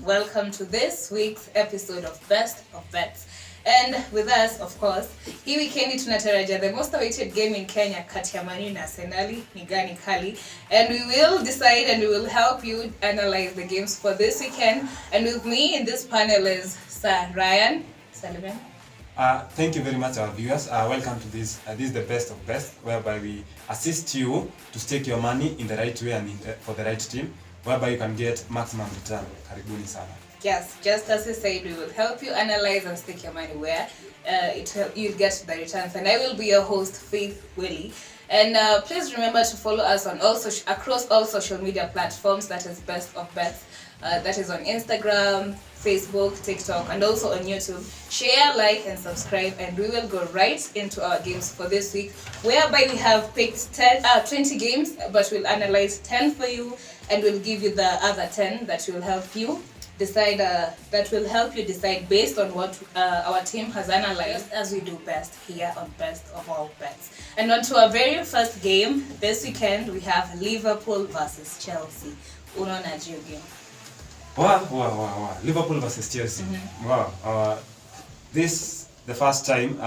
welcome to this week's episode of Best of Bets. And with us, of course, hii weekendi tunatarajia the most awaited game in Kenya kati ya Man U na Arsenal ni gani kali, and we will decide and we will help you analyze the games for this weekend. And with me in this panel is Sir Ryan Sullivan. Thank you very much, our viewers. Welcome to this. This is the best of best, whereby we assist you to stake your money in the right way and for the right team, whereby you can get maximum return. Karibuni sana. Yes, just as we said, we will help you analyze and stake your money where you'll get the returns. And I will be your host, Faith Willie. And please remember to follow us on across all social media platforms. That is Best of Bets. That is on Instagram, Facebook, TikTok, and also on YouTube. Share, like, and subscribe, and we will go right into our games for this week, whereby we have picked 20 games, but we'll analyze 10 for you, and we'll give you the other 10 that will help you decide. Based on what our team has analyzed, as we do best here on Best of All Bets. And on to our very first game this weekend, we have Liverpool versus Chelsea. Unaona hiyo game? Wow. Liverpool versus Chelsea. Mm-hmm. Wow. The first time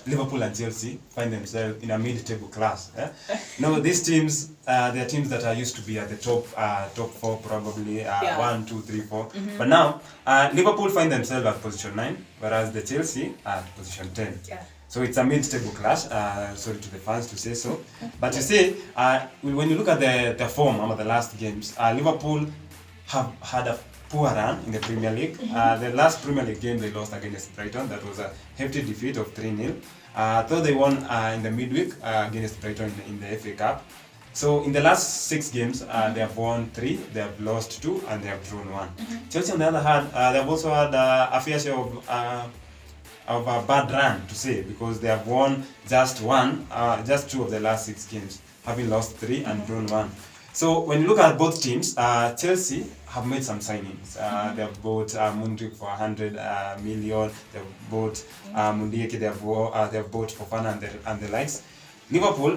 Liverpool and Chelsea find themselves in a mid-table class. No, these teams, they are teams that are used to be at the top four, probably 1, 2, 3, 4. Mm-hmm. But now Liverpool find themselves at position 9, whereas the Chelsea are at position 10. Yeah. So it's a mid-table clash. Sorry to the fans to say so. But you see, when you look at the form of the last games, Liverpool have had a poor run in the Premier League. Mm-hmm. The last Premier League game they lost against Brighton. That was a hefty defeat of 3-0. Though they won in the midweek against Brighton in the FA Cup. So in the last 6 games, they have won 3, they have lost 2, and they have drawn 1. Mm-hmm. Chelsea, on the other hand, they have also had a fair share of a bad run, to say, because they have won just 2 of the last 6 games, having lost 3 and drawn 1. So when you look at both teams, Chelsea have made some signings. They have bought Mudryk for 100 million. They have bought Mundieke. They have bought Fofana and the likes. Liverpool,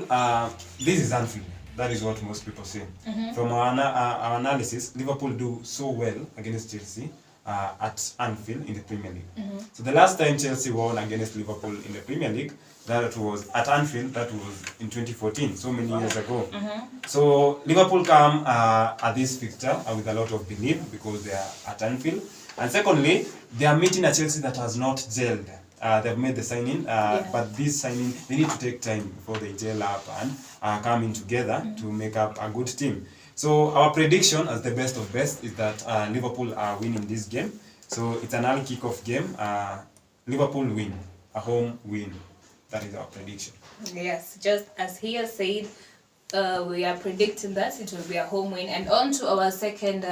this is Anfield. That is what most people say. Mm-hmm. From our analysis, Liverpool do so well against Chelsea at Anfield in the Premier League. Mm-hmm. So the last time Chelsea won against Liverpool in the Premier League, that was at Anfield. That was in 2014, so many years ago. Mm-hmm. So Liverpool come at this fixture with a lot of belief because they are at Anfield. And secondly, they are meeting a Chelsea that has not gelled. They've made the signing, but this signing, they need to take time before they gel up and come in together to make up a good team. So our prediction as the best of best is that Liverpool are winning this game. So it's an early kickoff game. Liverpool win, a home win. That is our prediction. Yes, just as he has said, we are predicting that it will be a home win. And on to our second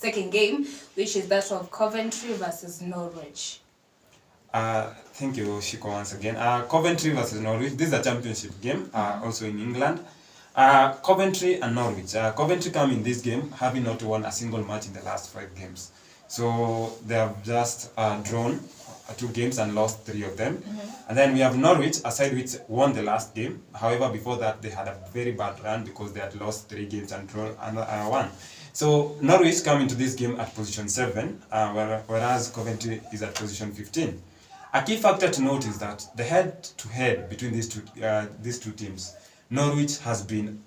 game, which is that of Coventry versus Norwich. Thank you, Shiko, once again. Coventry versus Norwich. This is a championship game, also in England. Coventry and Norwich. Coventry come in this game having not won a single match in the last 5 games. So they have just drawn 2 games and lost 3 of them. Mm-hmm. And then we have Norwich, a side which won the last game. However, before that, they had a very bad run because they had lost 3 games and drawn 1. So Norwich come into this game at position 7, whereas Coventry is at position 15. A key factor to note is that the head-to-head between these two teams, Norwich has been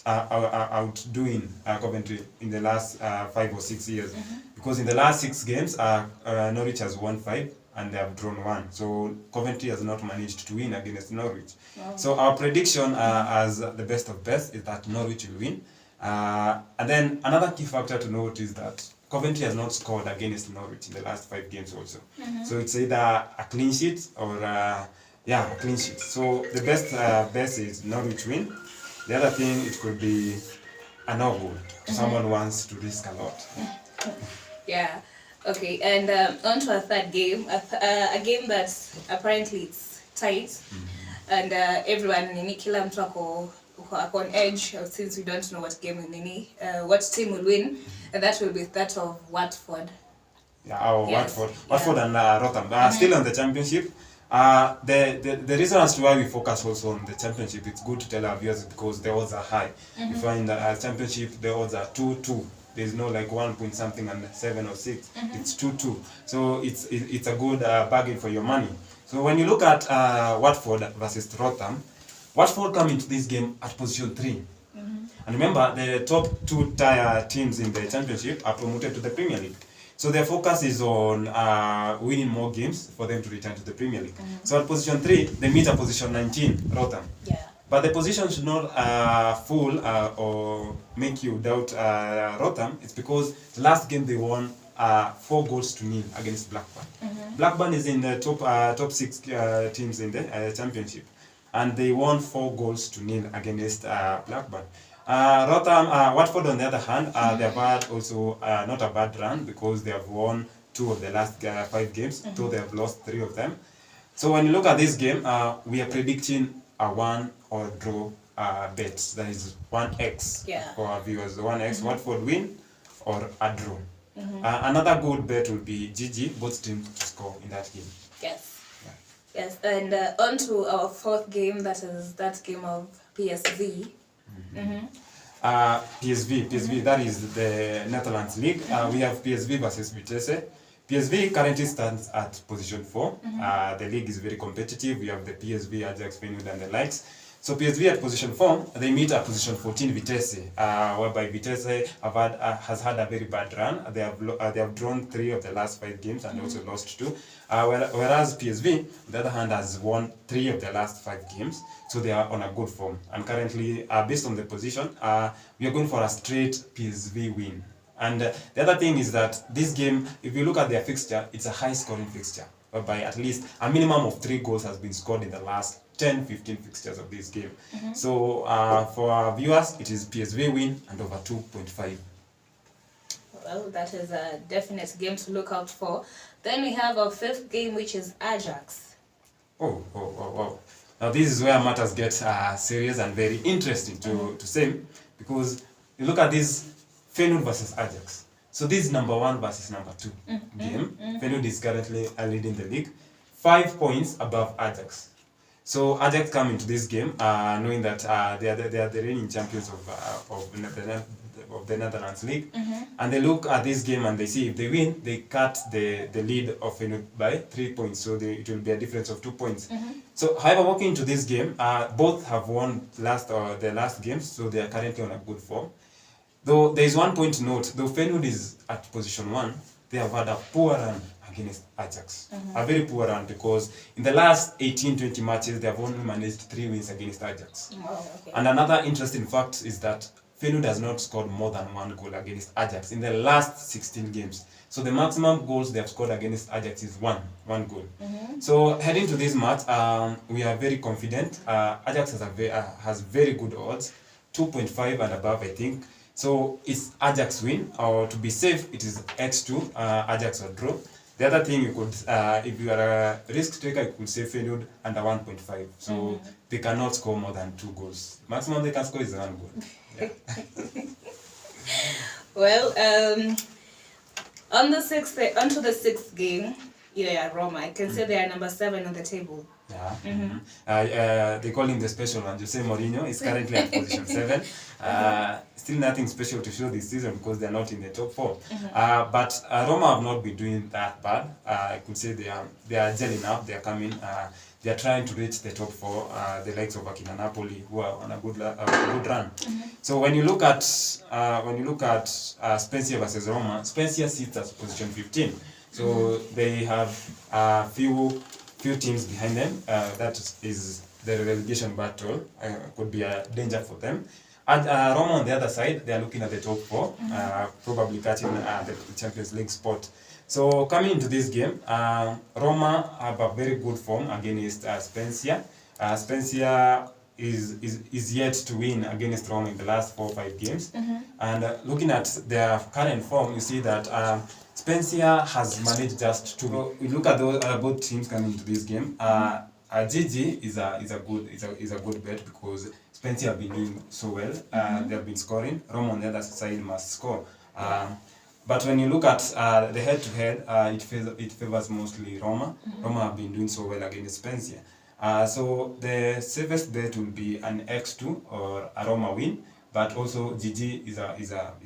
outdoing Coventry in the last 5 or 6 years. Mm-hmm. Because in the last 6 games, Norwich has won 5 and they have drawn 1. So Coventry has not managed to win against Norwich. Wow. So our prediction as the best of best is that Norwich will win. And then another key factor to note is that Coventry has not scored against Norwich in the last 5 games also. Mm-hmm. So it's either a clean sheet or a clean sheet. So the best is Norwich win. The other thing, it could be a no goal. Mm-hmm. Someone wants to risk a lot. Yeah. Okay. And on to our third game, a game that apparently it's tight, and everyone nini kila mtu ako on edge since we don't know what game what team will win, and that will be that of Watford. Yeah, yes. Watford and Rotherham. Still on the championship. The reason as to why we focus also on the championship, it's good to tell our viewers because the odds are high. Mm-hmm. You find that championship, the odds are 2-2 There's no like 1 point something and 7 or 6. It's 2-2. So it's a good bargain for your money. So when you look at Watford versus Tottenham, Watford come into this game at position 3. And remember, the top 2 tier teams in the championship are promoted to the Premier League. So their focus is on winning more games for them to return to the Premier League. So at position 3, they meet at position 19, Rotterdam. Yeah. But the position should not fool or make you doubt Rotterdam. It's because the last game they won 4-0 against Blackburn. Blackburn is in the top 6 teams in the championship. And they won 4-0 against Blackburn. Watford, on the other hand, they have had also not a bad run because they have won 2 of the last 5 games, though they have lost 3 of them. So when you look at this game, we are predicting a 1 or draw bet. That is 1x for our viewers. 1x, Watford win or a draw. Another good bet will be GG, both teams to score in that game. Yes. Yes, and on to our 4th game, that is that game of PSV. PSV, that is the Netherlands League. We have PSV versus Vitesse. PSV currently stands at position 4. The league is very competitive. We have the PSV, Ajax, Feyenoord and the likes. So PSV at position 4, they meet at position 14 Vitesse, whereby Vitesse has had a very bad run. They have drawn 3 of the last 5 games and also lost 2. Whereas PSV, on the other hand, has won 3 of the last 5 games. So they are on a good form. And currently, based on the position, we are going for a straight PSV win. And the other thing is that this game, if you look at their fixture, it's a high-scoring fixture, whereby at least a minimum of 3 goals has been scored in the last 10-15 fixtures of this game. So for our viewers, it is PSV win and over 2.5. Well, that is a definite game to look out for. Then we have our 5th game, which is Ajax. Oh. Now this is where matters get serious and very interesting to say, because you look at this Feyenoord versus Ajax. So this is number 1 versus number 2 game. Feyenoord is currently leading the league, 5 points above Ajax. So Ajax come into this game knowing that they are the reigning champions of the Netherlands League, and they look at this game and they see if they win, they cut the lead of Feyenoord by 3 points. So it will be a difference of 2 points. So, however, walking into this game, both have won their last games, so they are currently on a good form. Though there is one point to note, though Feyenoord is at position 1, they have had a poor run against Ajax. A very poor run, because in the last 18-20 matches, they have only managed 3 wins against Ajax. And another interesting fact is that Feyenoord has not scored more than 1 goal against Ajax in the last 16 games. So the maximum goals they have scored against Ajax is one goal. So heading to this match, we are very confident. Ajax has very good odds, 2.5 and above, I think. So it's Ajax win, or to be safe, it is X2, Ajax or draw. The other thing you could, if you are a risk taker, you could say Feyenoord under 1.5. So they cannot score more than 2 goals. Maximum they can score is 1 goal. Yeah. Well, onto the 6th game, Roma. I can say they are number 7 on the table. Yeah. They call him the special one. Jose Mourinho is currently at position 7. Still nothing special to show this season because they are not in the top 4. But Roma have not been doing that bad. I could say they are gelling up. They are coming. They are trying to reach the top 4. The likes of Akina Napoli, who are on a good run. So when you look at Spezia versus Roma, Spezia sits at position 15. So they have few teams behind them. That is the relegation battle. Could be a danger for them. And Roma on the other side, they are looking at the top 4, probably catching the Champions League spot. So coming into this game, Roma have a very good form against Spezia. Spezia is yet to win against Roma in the last 4 or 5 games. And looking at their current form, you see that Spezia has managed just to. So we look at both teams coming into this game. GG is a good bet because Spezia have been doing so well. They have been scoring. Roma on the other side must score. But when you look at the head-to-head, it favors mostly Roma. Roma have been doing so well against Spezia. So the safest bet will be an X2 or a Roma win but also GG is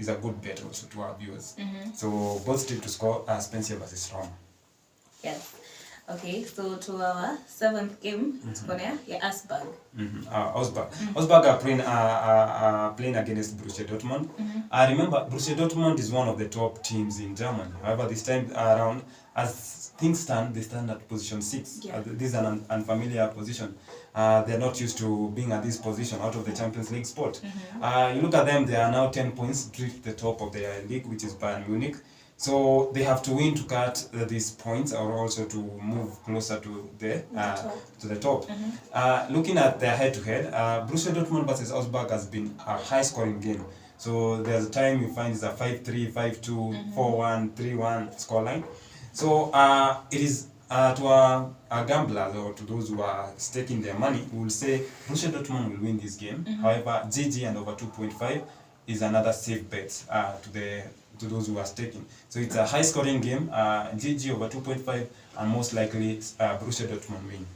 a good bet also to our viewers. So both teams to score Spencer versus Roma. Yes. Okay, so to our 7th game, tuko na ya Augsburg. Augsburg. Augsburg are playing against Borussia Dortmund. Remember, Borussia Dortmund is one of the top teams in Germany. However, this time around, as things stand, they stand at position 6. Yeah. This is an unfamiliar position. They're not used to being at this position out of the Champions League spot. You look at them, they are now 10 points to reach the top of their league, which is Bayern Munich. So they have to win to cut these points, or also to move closer to the top. Looking at their head-to-head, Borussia Dortmund versus Augsburg has been a high-scoring game. So there's a time you find it's a 5-3, 5-2, 4-1, 3-1 scoreline. So it is to our gamblers, or to those who are staking their money, we will say Borussia Dortmund will win this game. However, GG and over 2.5 is another safe bet to those who are staking. So it's a high-scoring game. GG over 2.5, and most likely Borussia Dortmund win.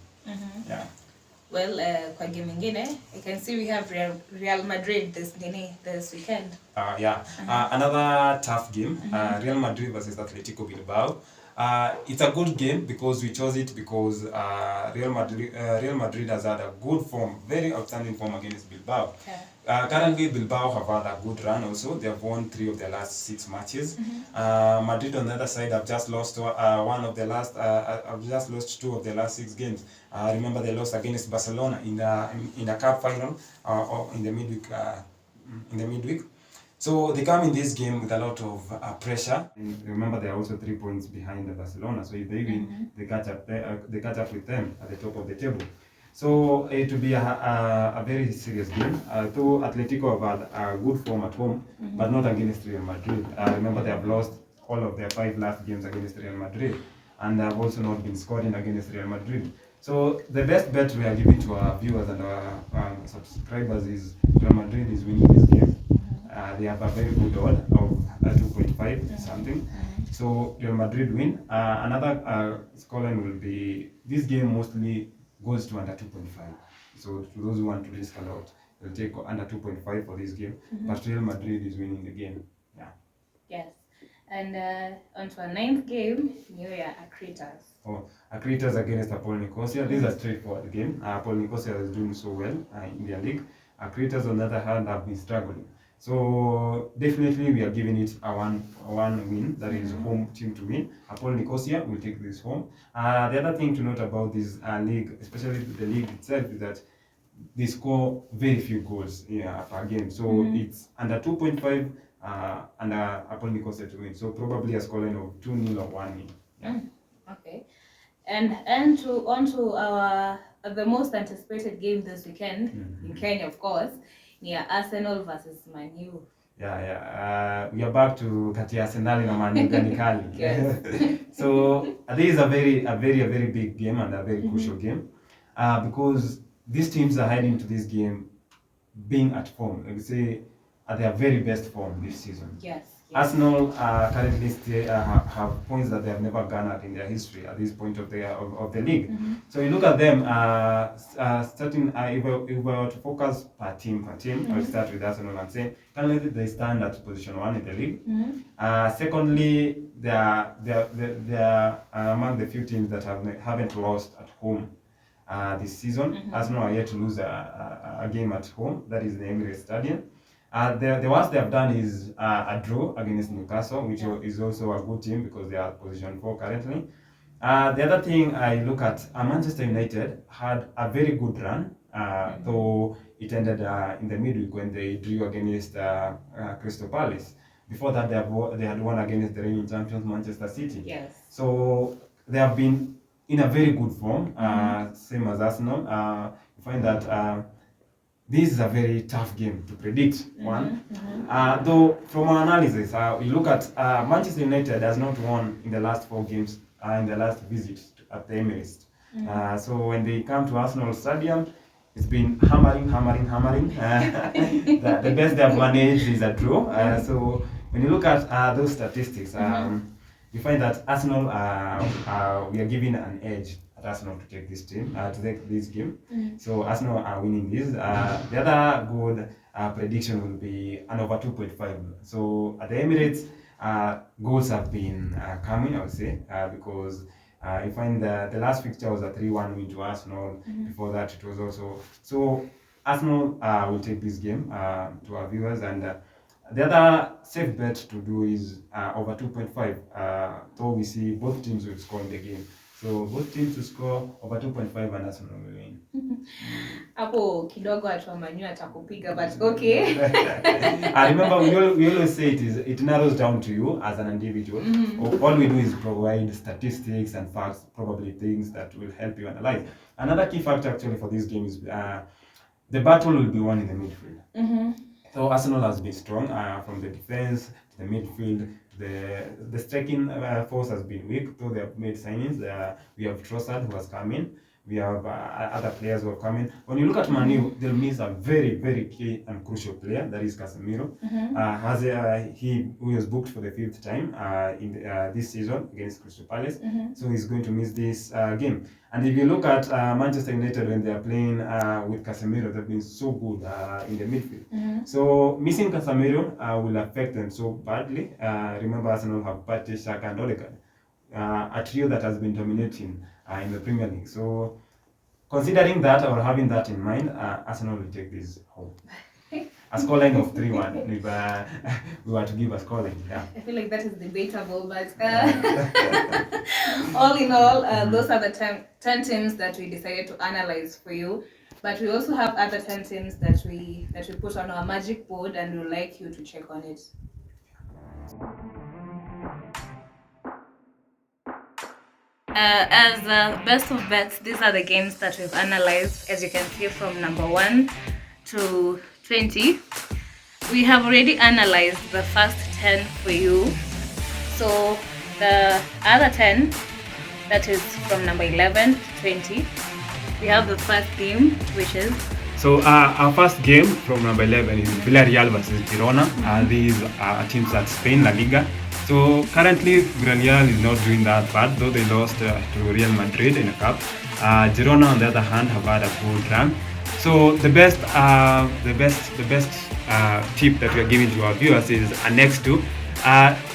Yeah. Well, kwa game ingine, I can see we have Real Madrid this weekend. Another tough game. Real Madrid versus Atletico Bilbao. It's a good game because we chose it because Real Madrid has had a good form, very outstanding form against Bilbao. Okay. Currently, Bilbao have had a good run also. They have won 3 of their last 6 matches. Madrid on the other side have just lost 2 of their last 6 games. Remember, they lost against Barcelona in the cup final or in the midweek. So they come in this game with a lot of pressure. And remember, they are also 3 points behind the Barcelona. So if they win, they catch up with them at the top of the table. So it will be a very serious game. Though Atletico have had a good form at home, but not against Real Madrid. Remember, they have lost all of their 5 last games against Real Madrid, and they have also not been scoring against Real Madrid. So the best bet we are giving to our viewers and our subscribers is Real Madrid is winning this game. They have a very good odd of 2.5 something. So Real Madrid win. Another scoreline will be, this game mostly goes to under 2.5. So to those who want to risk a lot, they'll take under 2.5 for this game. But Real Madrid is winning the game. Yeah. Yes. And on to our 9th game, New Year Acritas. Acritas against Apol Nicosia. This is a straightforward game. Apol Nicosia is doing so well in their league. Acritas, on the other hand, have been struggling. So definitely we are giving it a one win, that is home team to win. Apol Nicosia will take this home. The other thing to note about this league, especially the league itself, is that they score very few goals per game. So it's under 2.5 and Apol Nicosia to win. So probably a scoreline of 2-0 or 1-0. Yeah. Okay. And on to our the most anticipated game this weekend in Kenya, of course. Yeah, Arsenal versus Man U. We are back to kati ya Arsenal na Man U gani kali. So this is a very big game and a very crucial game, because these teams are heading to this game being at form. Like we say, at their very best form this season. Yes. Arsenal currently have points that they have never garnered in their history at this point of the league. So you look at them, starting if we were to focus per team, I'll start with Arsenal and say currently they stand at position 1 in the league. Secondly, they are among the few teams that haven't lost at home this season. Arsenal are yet to lose a game at home, that is the Emirates Stadium. The worst they have done is a draw against Newcastle, which is also a good team because they are position 4 currently. The other thing I look at, Manchester United had a very good run, though it ended in the midweek when they drew against Crystal Palace. Before that, they had won against the reigning champions Manchester City. Yes. So they have been in a very good form, same as Arsenal. You find that this is a very tough game to predict. Though from our analysis, we look at Manchester United has not won in the last 4 games in the last visit at the Emirates. So when they come to Arsenal Stadium, it's been hammering. The best they have managed is a draw. So when you look at those statistics, you find that Arsenal we are giving an edge at Arsenal to take this game. So Arsenal are winning this. The other good prediction will be an over 2.5. So at the Emirates, goals have been coming, I would say, because you find that the last fixture was a 3-1 win to Arsenal. Before that, it was also so. Arsenal will take this game to our viewers, and the other safe bet to do is over 2.5. Though we see both teams will score in the game, so both teams will score over 2.5 and Arsenal will win. Hapo kidogo watu wa Man U atakupiga, but okay. I remember we always say it narrows down to you as an individual. All we do is provide statistics and facts, probably things that will help you analyze. Another key factor actually for this game is the battle will be won in the midfield. So Arsenal has been strong from the defense to the midfield. The striking force has been weak, though they have made signings. We have Trossard who has come in. We have other players who have come in. When you look at Man U, they'll miss a very, very key and crucial player, that is Casemiro. He was booked for the 5th time in this season against Crystal Palace. So he's going to miss this game. And if you look at Manchester United when they are playing with Casemiro, they've been so good in the midfield. So missing Casemiro will affect them so badly. Remember, Arsenal have Partey, Xhaka and Odegaard, a trio that has been dominating in the Premier League. So considering that or having that in mind, Arsenal will take this home. A scoreline of 3-1 if we were to give a scoreline. Yeah. I feel like that is debatable, but all in all, those are the 10 teams that we decided to analyze for you. But we also have other 10 teams that we put on our magic board, and we would like you to check on it. As best of bets, these are the games that we've analyzed, as you can see, from number 1 to 20. We have already analyzed the first 10 for you. So the other 10, that is from number 11 to 20, we have the first game, which is... So our first game from number 11 is Villarreal versus Girona. These are teams at Spain, La Liga. So currently Villarreal is not doing that bad, though they lost to Real Madrid in a cup. Girona, on the other hand, have had a good run. So the best tip that we are giving to our viewers is next to.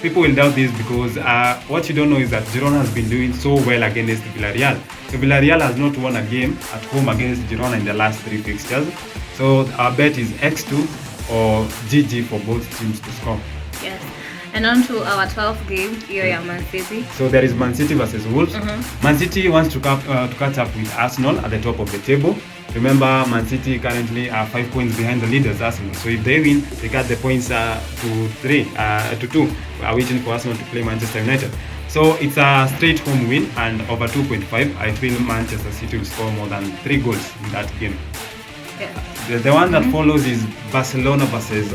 People will doubt this because what you don't know is that Girona has been doing so well against Villarreal. So Villarreal has not won a game at home against Girona in the last 3 fixtures. So our bet is X2 or GG for both teams to score. Yes. And on to our 12th game, here Man City. So there is Man City versus Wolves. Man City wants to catch up with Arsenal at the top of the table. Remember, Man City currently are 5 points behind the leaders, Arsenal. So if they win, they cut the points to 2. We are waiting for Arsenal to play Manchester United. So it's a straight home win and over 2.5. I feel Manchester City will score more than 3 goals in that game. Yeah. The one that follows is Barcelona versus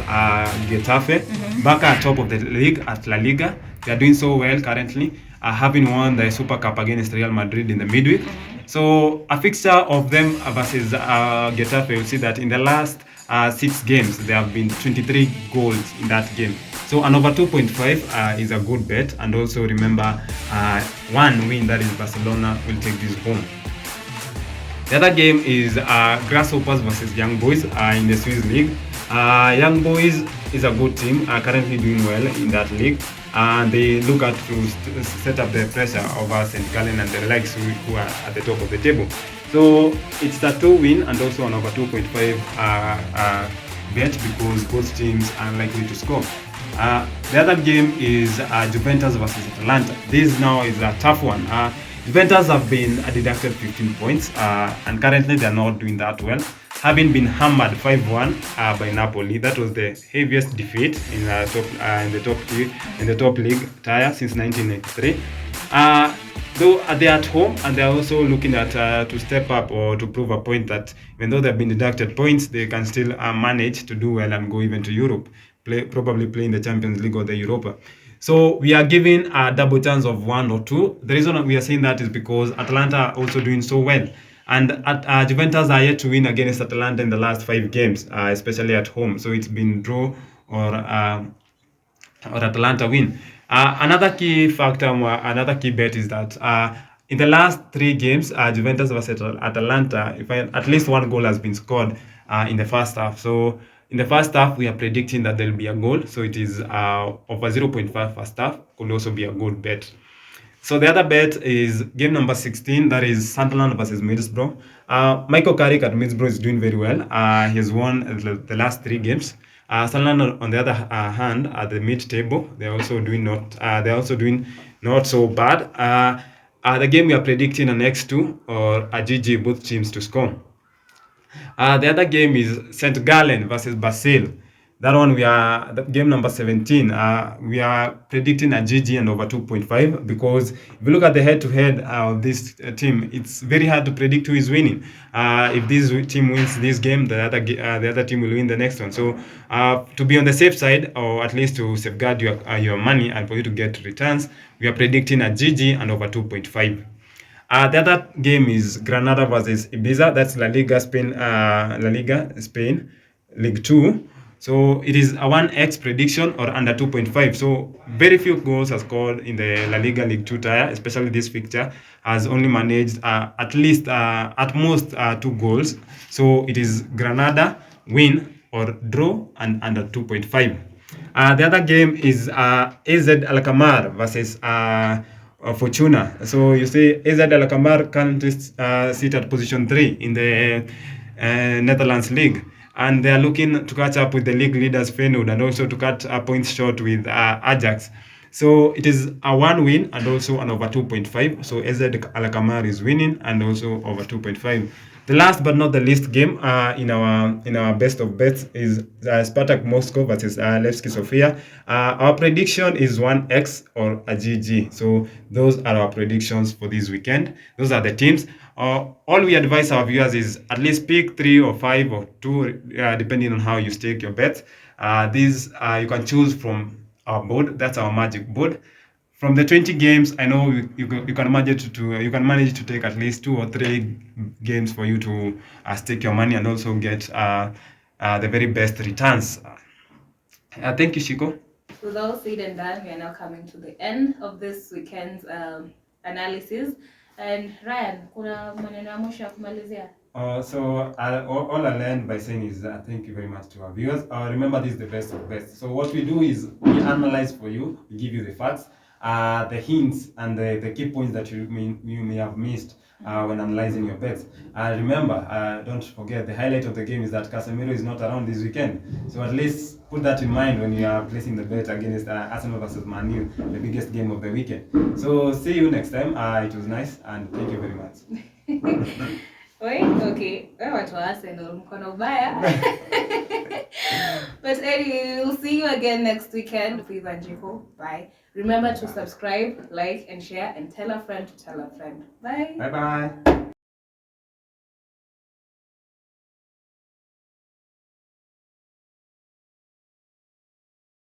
Getafe. Back at top of the league at La Liga. They are doing so well currently, having won the Super Cup against Real Madrid in the midweek. So a fixture of them versus Getafe, you'll see that in the last 6 games, there have been 23 goals in that game. So an over 2.5 is a good bet. And also remember, one win, that is Barcelona, will take this home. The other game is Grasshoppers versus Young Boys in the Swiss League. Young Boys is a good team, currently doing well in that league. And they look at to set up the pressure over St. Gallen and the likes who are at the top of the table. So it's a 2 win and also an over 2.5 bet because both teams are likely to score. The other game is Juventus versus Atalanta. This now is a tough one. Juventus have been deducted 15 points and currently they are not doing that well, having been hammered 5-1 by Napoli. That was the heaviest defeat in the top league tier since 1993. Though they're at home and they're also looking at to step up or to prove a point that even though they've been deducted points, they can still manage to do well and go even to Europe, probably play in the Champions League or the Europa. So we are giving a double chance of 1 or 2. The reason we are saying that is because Atalanta are also doing so well. And Juventus are yet to win against Atalanta in the last 5 games, especially at home. So it's been draw or Atalanta win. Another key factor, another key bet is that in the last 3 games, Juventus versus Atalanta, if at least one goal has been scored in the first half. So in the first half, we are predicting that there will be a goal. So it is over 0.5 first half. Could also be a good bet. So the other bet is game number 16, that is Sunderland versus Middlesbrough. Michael Carrick at Middlesbrough is doing very well. He has won the last 3 games. Sunderland, on the other hand, at the mid-table, they're also doing not so bad. The game we are predicting an X2 or a GG, both teams to score. The other game is St. Gallen versus Basel. That one game number 17. We are predicting a GG and over 2.5 because if you look at the head-to-head of this team, it's very hard to predict who is winning. If this team wins this game, the other team will win the next one. So to be on the safe side, or at least to safeguard your money and for you to get returns, we are predicting a GG and over 2.5. The other game is Granada versus Ibiza. That's La Liga Spain, League 2. So it is a 1x prediction or under 2.5. So very few goals are scored in the La Liga League 2 tier, especially this fixture has only managed at most 2 goals. So it is Granada win or draw and under 2.5. The other game is AZ Alkmaar versus Fortuna. So you see AZ Alkmaar currently sit at position 3 in the Netherlands League. And they are looking to catch up with the league leaders Feyenoord and also to cut a points short with Ajax. So it is a 1 win and also an over 2.5. So AZ Alkmaar is winning and also over 2.5. The last but not the least game in our best of bets is Spartak Moscow versus Levski Sofia. Our prediction is 1x or a GG. So those are our predictions for this weekend. Those are the teams. All we advise our viewers is at least pick 3 or 5 or 2, depending on how you stake your bets. These you can choose from our board. That's our magic board. From the 20 games, I know you can manage to take at least 2 or 3 games for you to stake your money and also get the very best returns. Thank you, Shiko. With all said and done, we are now coming to the end of this weekend's analysis. And Ryan, kuna maneno ya mwisho ya kumalizia? So all I learned by saying is thank you very much to our viewers. Remember, this is the best of best. So what we do is we analyze for you, we give you the facts, the hints, and the key points that you may have missed when analyzing your bets. Remember, don't forget, the highlight of the game is that Casemiro is not around this weekend. So at least put that in mind when you are placing the bet against Arsenal versus Man U, the biggest game of the weekend. So see you next time. It was nice and thank you very much. Wait, okay. Watu wa Arsenal mkono ubaya. But anyway, we'll see you again next weekend. Please and Jiko. Bye. Remember to subscribe, like, and share, and tell a friend to tell a friend. Bye. Bye-bye.